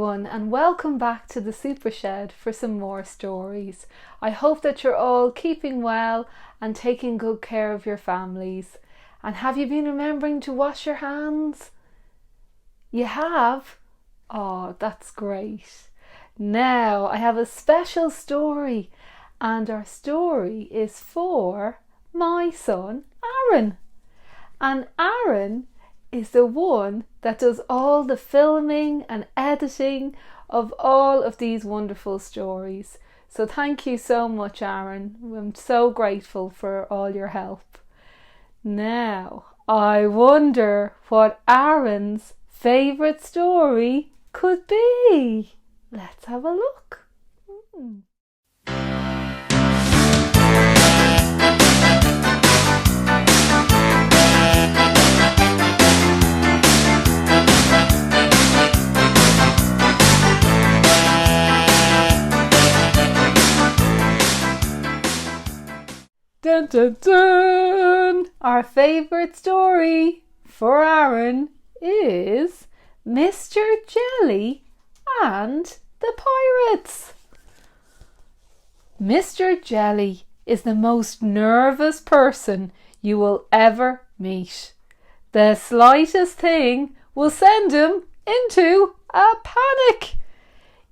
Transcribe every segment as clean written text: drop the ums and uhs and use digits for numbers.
everyone, and welcome back to the Super Shed for some more stories. I hope that you're all keeping well and taking good care of your families. And have you been remembering to wash your hands? You have? Oh, that's great. Now I have a special story, and our story is for my son Aaron. And Aaron is the one that does all the filming and editing of all of these wonderful stories. So thank you so much, Aaron. I'm so grateful for all your help. Now, I wonder what Aaron's favourite story could be. Let's have a look. Dun dun dun! Our favourite story for Aaron is Mr. Jelly and the Pirates. Mr. Jelly is the most nervous person you will ever meet. The slightest thing will send him into a panic.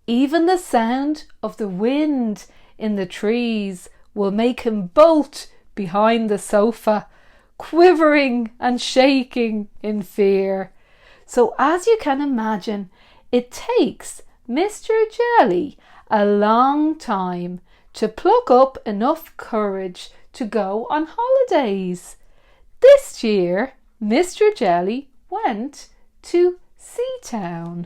Even the sound of the wind in the trees will make him bolt behind the sofa, quivering and shaking in fear. So as you can imagine, it takes Mr. Jelly a long time to pluck up enough courage to go on holidays. This year, Mr. Jelly went to Seatown.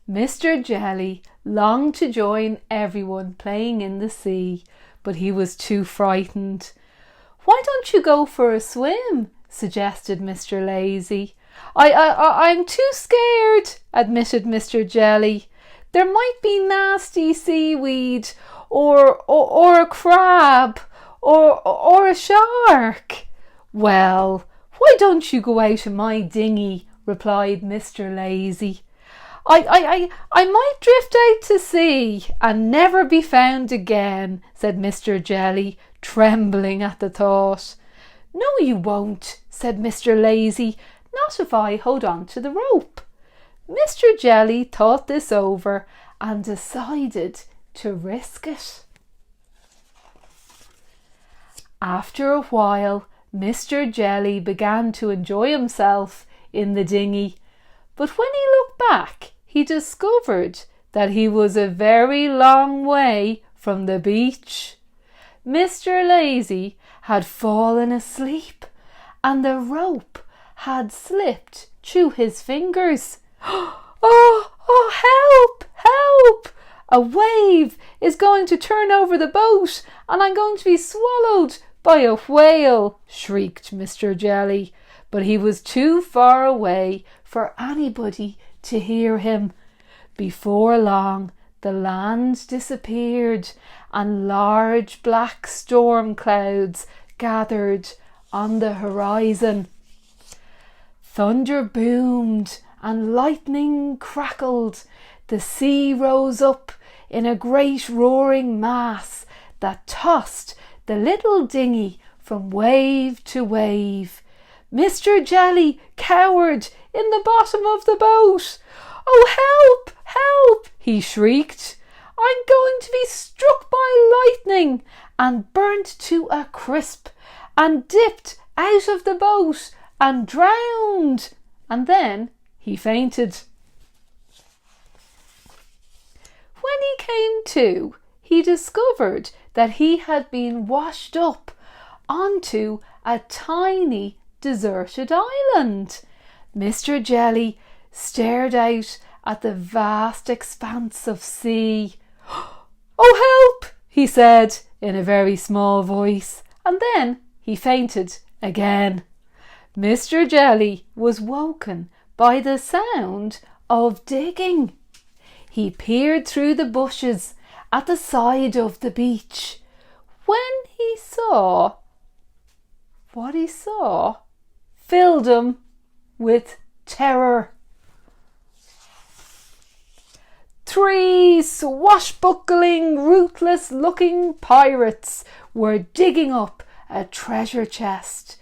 Mr. Jelly longed to join everyone playing in the sea, but he was too frightened. "Why don't you go for a swim?" suggested Mr. Lazy. I'm too scared," admitted Mr. Jelly. "There might be nasty seaweed, or a crab, or a shark." "Well, why don't you go out in my dinghy?" replied Mr. Lazy. I might drift out to sea and never be found again," said Mr. Jelly, trembling at the thought. "No, you won't," said Mr. Lazy. "Not if I hold on to the rope." Mr. Jelly thought this over and decided to risk it. After a while, Mr. Jelly began to enjoy himself in the dinghy, but when he looked back, he discovered that he was a very long way from the beach. Mr. Lazy had fallen asleep, and the rope had slipped through his fingers. Oh, help, help! A wave is going to turn over the boat, and I'm going to be swallowed by a whale, shrieked Mr. Jelly, but he was too far away for anybody to hear him. Before long, the land disappeared and large black storm clouds gathered on the horizon. Thunder boomed and lightning crackled. The sea rose up in a great roaring mass that tossed the little dinghy from wave to wave. Mr. Jelly cowered in the bottom of the boat. "Oh, help, help!" he shrieked. "I'm going to be struck by lightning and burnt to a crisp and dipped out of the boat and drowned." And then he fainted. When he came to, he discovered that he had been washed up onto a tiny deserted island. Mr. Jelly stared out at the vast expanse of sea. "Oh, help!" he said in a very small voice, and then he fainted again. Mr. Jelly was woken by the sound of digging. He peered through the bushes at the side of the beach. When he saw what he saw filled him with terror. 3 swashbuckling, ruthless-looking pirates were digging up a treasure chest.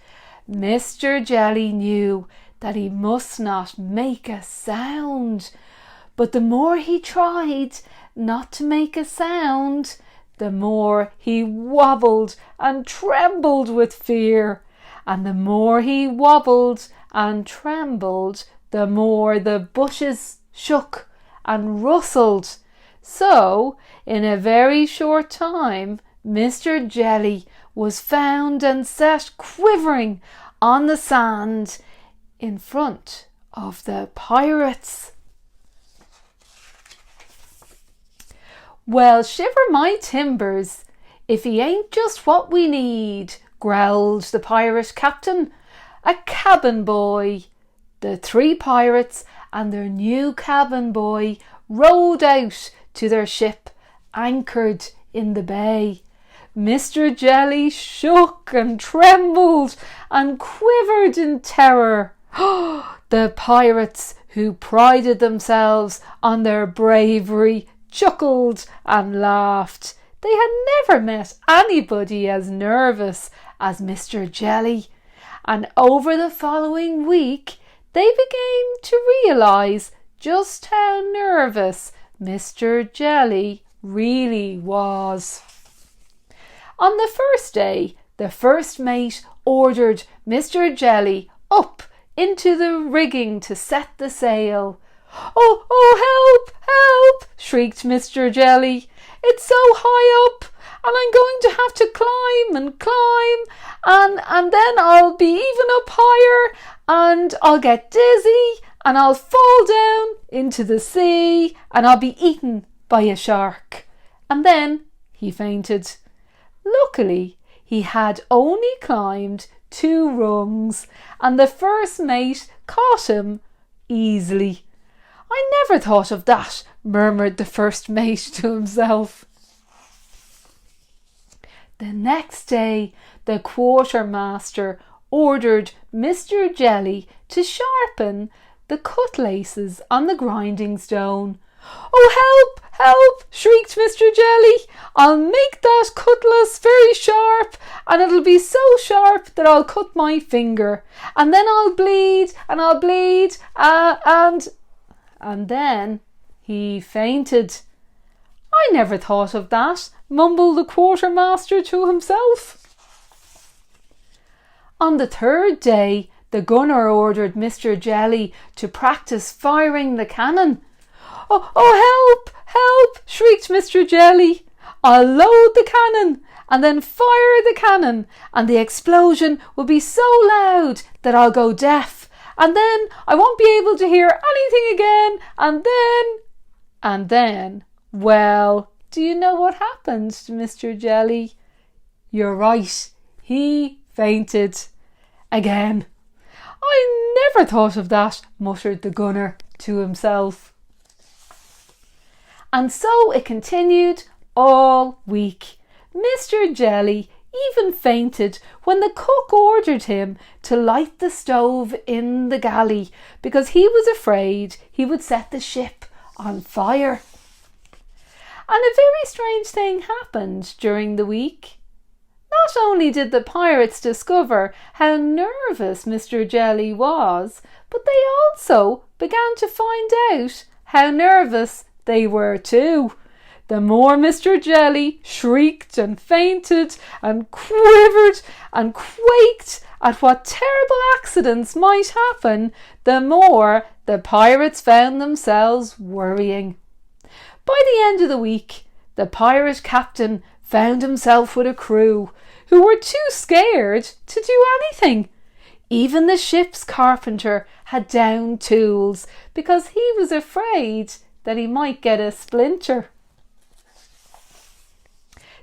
Mr. Jelly knew that he must not make a sound, but the more he tried not to make a sound, the more he wobbled and trembled with fear. And the more he wobbled and trembled, the more the bushes shook and rustled. So, in a very short time, Mr. Jelly was found and set quivering on the sand in front of the pirates. "Well, shiver my timbers, if he ain't just what we need," growled the pirate captain. "A cabin boy." The 3 pirates and their new cabin boy rowed out to their ship, anchored in the bay. Mr. Jelly shook and trembled and quivered in terror. The pirates, who prided themselves on their bravery, chuckled and laughed. They had never met anybody as nervous as Mr. Jelly, and over the following week they began to realise just how nervous Mr. Jelly really was. On the first day, the first mate ordered Mr. Jelly up into the rigging to set the sail. Oh, help, help!" shrieked Mr. Jelly. "It's so high up, and I'm going to have to climb and climb, and then I'll be even up higher, and I'll get dizzy, and I'll fall down into the sea, and I'll be eaten by a shark." And then he fainted. Luckily, he had only climbed 2 rungs, and the first mate caught him easily. "I never thought of that," murmured the first mate to himself. The next day, the quartermaster ordered Mr. Jelly to sharpen the cutlasses on the grinding stone. "Oh, help, help!" shrieked Mr. Jelly. "I'll make that cutlass very sharp, and it'll be so sharp that I'll cut my finger, and then I'll bleed, and I'll bleed, and then he fainted. "I never thought of that," mumbled the quartermaster to himself. On the 3rd day, the gunner ordered Mr. Jelly to practice firing the cannon. Oh, help, help!" shrieked Mr. Jelly. "I'll load the cannon and then fire the cannon, and the explosion will be so loud that I'll go deaf, and then I won't be able to hear anything again, and then, well, do you know what happened to Mr. Jelly? You're right, he fainted again. "I never thought of that," muttered the gunner to himself. And so it continued all week. Mr. Jelly even fainted when the cook ordered him to light the stove in the galley because he was afraid he would set the ship on fire. And a very strange thing happened during the week. Not only did the pirates discover how nervous Mr. Jelly was, but they also began to find out how nervous they were too. The more Mr. Jelly shrieked and fainted and quivered and quaked at what terrible accidents might happen, the more the pirates found themselves worrying. By the end of the week, the pirate captain found himself with a crew who were too scared to do anything. Even the ship's carpenter had down tools because he was afraid that he might get a splinter.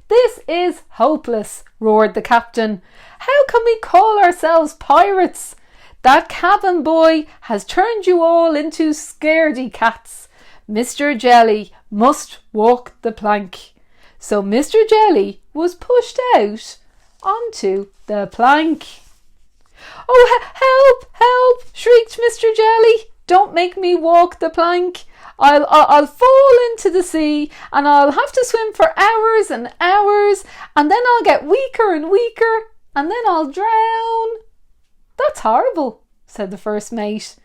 "This is hopeless," roared the captain. "How can we call ourselves pirates? That cabin boy has turned you all into scaredy cats. Mr. Jelly must walk the plank." So Mr. Jelly was pushed out onto the plank. "Oh, help, help!" shrieked Mr. Jelly. Don't make me walk the plank. I'll fall into the sea and I'll have to swim for hours and hours, and then I'll get weaker and weaker, and then I'll drown." "That's horrible," said the first mate.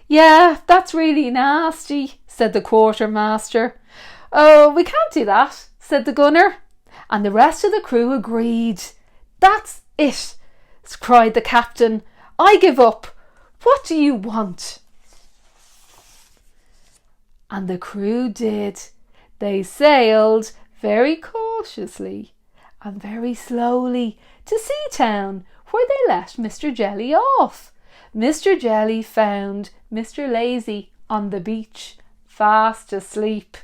"Yeah, that's really nasty," said the quartermaster. "Oh, we can't do that," said the gunner. And the rest of the crew agreed. "That's it," cried the captain. "I give up. What do you want?" And the crew did. They sailed very cautiously and very slowly to Seatown, where they let Mr. Jelly off. Mr. Jelly found Mr. Lazy on the beach, fast asleep.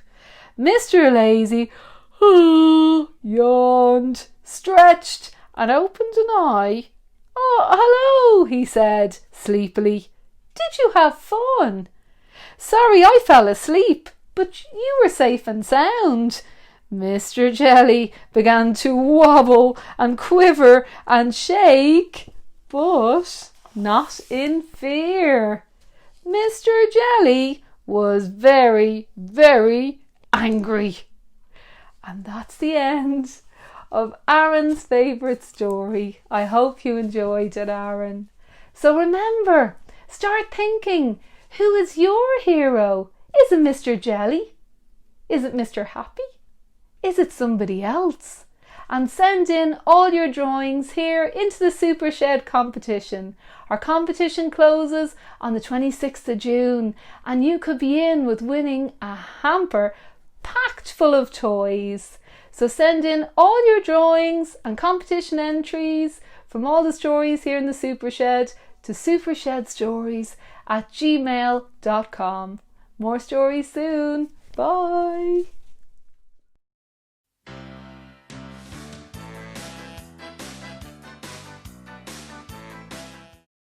Mr. Lazy yawned, stretched, and opened an eye. "Oh, hello," he said sleepily. "Did you have fun?" "Sorry I fell asleep, but you were safe and sound." Mr. Jelly began to wobble and quiver and shake, but not in fear. Mr. Jelly was very, very angry. And that's the end of Aaron's favourite story. I hope you enjoyed it, Aaron. So remember, start thinking, who is your hero? Is it Mr. Jelly? Is it Mr. Happy? Is it somebody else? And send in all your drawings here into the Super Shed competition. Our competition closes on the 26th of June, and you could be in with winning a hamper packed full of toys. So send in all your drawings and competition entries from all the stories here in the Super Shed to supershedstories@gmail.com. More stories soon. Bye.